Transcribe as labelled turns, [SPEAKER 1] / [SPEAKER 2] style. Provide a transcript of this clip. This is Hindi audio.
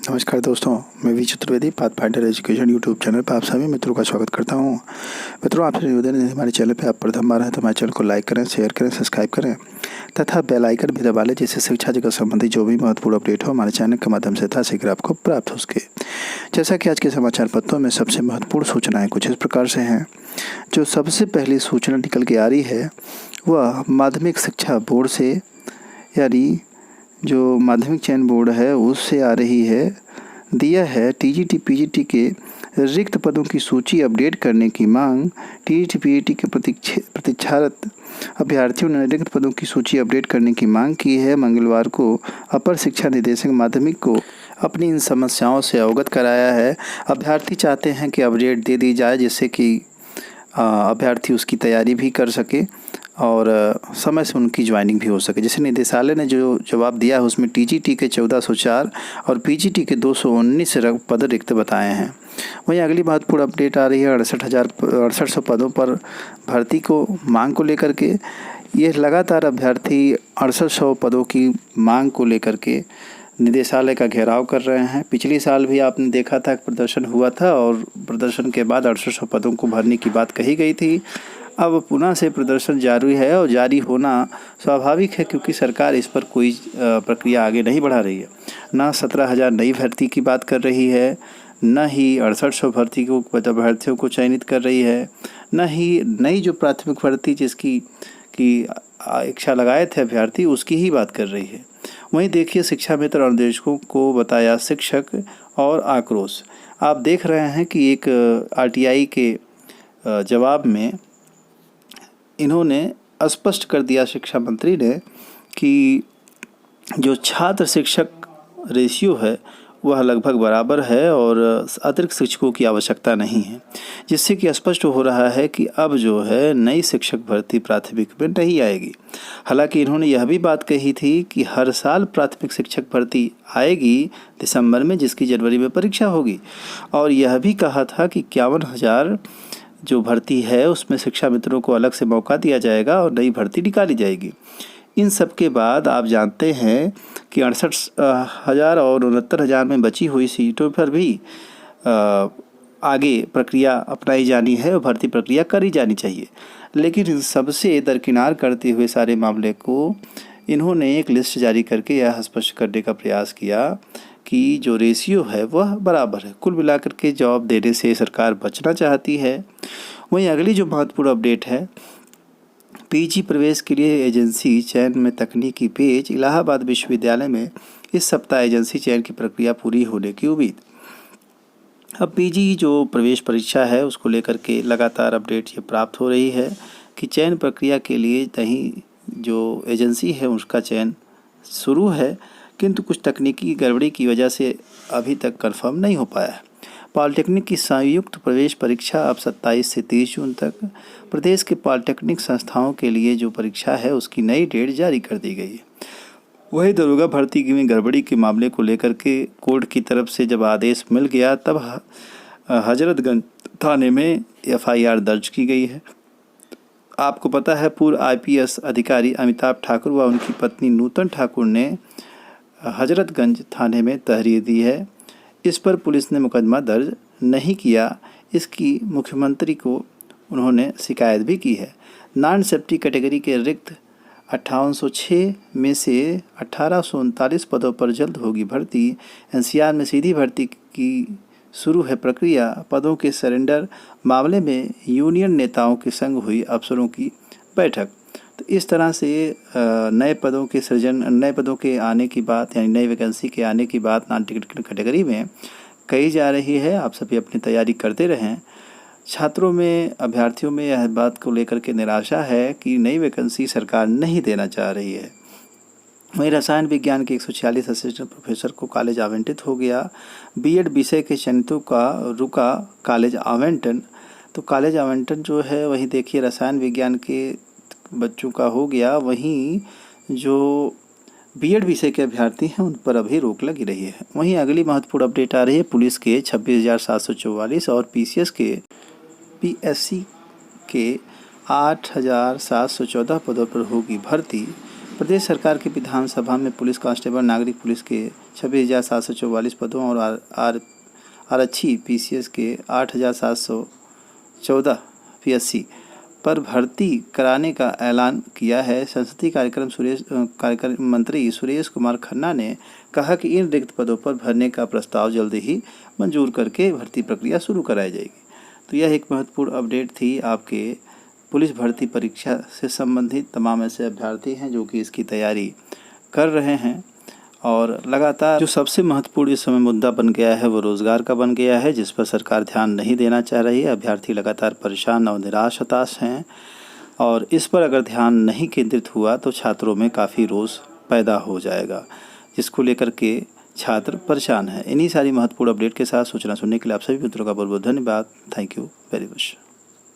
[SPEAKER 1] नमस्कार दोस्तों, मैं V Chaturvedi Pathfinder Education YouTube channel पर आप सभी मित्रों का स्वागत करता हूं। मित्रों, आपसे निवेदन है, हमारे चैनल पर आप प्रथम बार हैं तो हमारे चैनल को लाइक करें, शेयर करें, सब्सक्राइब करें तथा बेल आइकन भी दबा लें, जिससे शिक्षा जगत संबंधी जो भी महत्वपूर्ण अपडेट हो हमारे चैनल के माध्यम से शीघ्र आपको प्राप्त हो सके। जैसा कि आज के समाचार पत्रों में सबसे महत्वपूर्ण सूचनाएँ कुछ इस प्रकार से हैं। जो सबसे पहली सूचना निकल के आ रही है वह माध्यमिक शिक्षा बोर्ड से, यानी जो माध्यमिक चयन बोर्ड है उससे आ रही है। दिया है टीजीटी पीजीटी के रिक्त पदों की सूची अपडेट करने की मांग। टीजीटी पीजीटी के प्रतीक्षारत अभ्यर्थियों ने रिक्त पदों की सूची अपडेट करने की मांग की है। मंगलवार को अपर शिक्षा निदेशक माध्यमिक को अपनी इन समस्याओं से अवगत कराया है। अभ्यर्थी चाहते हैं कि अपडेट दे दी जाए, जिससे कि अभ्यर्थी उसकी तैयारी भी कर सके और समय से उनकी ज्वाइनिंग भी हो सके। जैसे निदेशालय ने जो जवाब दिया है उसमें टीजीटी के 1404 और पीजीटी के 219 पद रिक्त बताए हैं। वहीं अगली महत्वपूर्ण अपडेट आ रही है 68,600 पदों पर भर्ती को मांग को लेकर के। ये लगातार अभ्यर्थी 6800 पदों की मांग को लेकर के निदेशालय का घेराव कर रहे हैं। पिछली साल भी आपने देखा था प्रदर्शन हुआ था और प्रदर्शन के बाद 6800 पदों को भरने की बात कही गई थी। अब पुनः से प्रदर्शन जारी है और जारी होना स्वाभाविक है, क्योंकि सरकार इस पर कोई प्रक्रिया आगे नहीं बढ़ा रही है। ना 17,000 नई भर्ती की बात कर रही है, न ही 6800 अभ्यर्थियों को चयनित कर रही है, न ही नई जो प्राथमिक भर्ती जिसकी इच्छा लगाए थे अभ्यर्थी उसकी ही बात कर रही है। वहीं देखिए, शिक्षा मित्र और निर्देशकों को बताया शिक्षक और आक्रोश। आप देख रहे हैं कि एक आरटीआई के जवाब में इन्होंने स्पष्ट कर दिया शिक्षा मंत्री ने कि जो छात्र शिक्षक रेशियो है वह लगभग बराबर है और अतिरिक्त शिक्षकों की आवश्यकता नहीं है, जिससे कि स्पष्ट हो रहा है कि अब जो है नई शिक्षक भर्ती प्राथमिक में नहीं आएगी। हालांकि इन्होंने यह भी बात कही थी कि हर साल प्राथमिक शिक्षक भर्ती आएगी दिसंबर में, जिसकी जनवरी में परीक्षा होगी, और यह भी कहा था कि 51,000 जो भर्ती है उसमें शिक्षा मित्रों को अलग से मौका दिया जाएगा और नई भर्ती निकाली जाएगी। इन सब के बाद आप जानते हैं कि 68,000 और 69,000 में बची हुई सीटों पर भी आगे प्रक्रिया अपनाई जानी है और भर्ती प्रक्रिया करी जानी चाहिए। लेकिन इन सबसे दरकिनार करते हुए सारे मामले को इन्होंने एक लिस्ट जारी करके यह स्पष्ट करने का प्रयास किया कि जो रेशियो है वह बराबर है। कुल मिलाकर के जवाब देने से सरकार बचना चाहती है। वहीं अगली जो महत्वपूर्ण अपडेट है, पीजी प्रवेश के लिए एजेंसी चयन में तकनीकी पेच। इलाहाबाद विश्वविद्यालय में इस सप्ताह एजेंसी चयन की प्रक्रिया पूरी होने की उम्मीद। अब पीजी जो प्रवेश परीक्षा है उसको लेकर के लगातार अपडेट ये प्राप्त हो रही है कि चयन प्रक्रिया के लिए कहीं जो एजेंसी है उसका चयन शुरू है, किंतु कुछ तकनीकी गड़बड़ी की वजह से अभी तक कंफर्म नहीं हो पाया है। पॉलिटेक्निक की संयुक्त प्रवेश परीक्षा अब 27 से 30 जून तक। प्रदेश के पॉलिटेक्निक संस्थाओं के लिए जो परीक्षा है उसकी नई डेट जारी कर दी गई है। वही दरोगा भर्ती में गड़बड़ी के मामले को लेकर के कोर्ट की तरफ से जब आदेश मिल गया तब हजरतगंज थाने में एफआईआर दर्ज की गई है। आपको पता है पूर्व आईपीएस अधिकारी अमिताभ ठाकुर व उनकी पत्नी नूतन ठाकुर ने हजरतगंज थाने में तहरीर दी है। इस पर पुलिस ने मुकदमा दर्ज नहीं किया। इसकी मुख्यमंत्री को उन्होंने शिकायत भी की है। नॉन सेफ्टी कैटेगरी के रिक्त 5806 में से 1839 पदों पर जल्द होगी भर्ती। एनसीआर में सीधी भर्ती की शुरू है प्रक्रिया। पदों के सरेंडर मामले में यूनियन नेताओं के संग हुई अफसरों की बैठक। तो इस तरह से नए पदों के सृजन, नए पदों के आने की बात, यानी नई वैकेंसी के आने की बात नॉन टिकट कैटेगरी में कही जा रही है। आप सभी अपनी तैयारी करते रहें। छात्रों में, अभ्यर्थियों में यह बात को लेकर के निराशा है कि नई वैकेंसी सरकार नहीं देना चाह रही है। वहीं रसायन विज्ञान के 146 असिस्टेंट प्रोफेसर को कॉलेज आवंटित हो गया। बीएड विषय के चयनितों का रुका कॉलेज आवंटन। तो कॉलेज आवंटन जो है वही देखिए रसायन विज्ञान के बच्चों का हो गया, वहीं जो बीएड विषय के अभ्यर्थी हैं उन पर अभी रोक लगी रही है। वहीं अगली महत्वपूर्ण अपडेट आ रही है, पुलिस के 26,744 और पीएससी के 8,714 पदों पर होगी भर्ती। प्रदेश सरकार की विधानसभा में पुलिस कांस्टेबल नागरिक पुलिस के 26,744 पदों और आरक्षी पीसीएस के 8,714 पीएससी पर भर्ती कराने का ऐलान किया है। संसदीय कार्यक्रम मंत्री सुरेश कुमार खन्ना ने कहा कि इन रिक्त पदों पर भरने का प्रस्ताव जल्दी ही मंजूर करके भर्ती प्रक्रिया शुरू कराई जाएगी। तो यह एक महत्वपूर्ण अपडेट थी आपके पुलिस भर्ती परीक्षा से संबंधित। तमाम ऐसे अभ्यर्थी हैं जो कि इसकी तैयारी कर रहे हैं और लगातार जो सबसे महत्वपूर्ण इस समय मुद्दा बन गया है वो रोज़गार का बन गया है, जिस पर सरकार ध्यान नहीं देना चाह रही है। अभ्यर्थी लगातार परेशान और निराश हताश हैं और इस पर अगर ध्यान नहीं केंद्रित हुआ तो छात्रों में काफ़ी रोष पैदा हो जाएगा, जिसको लेकर के छात्र परेशान हैं। इन्हीं सारी महत्वपूर्ण अपडेट के साथ सूचना सुनने के लिए आप सभी मित्रों का बहुत बहुत धन्यवाद। Thank you very much.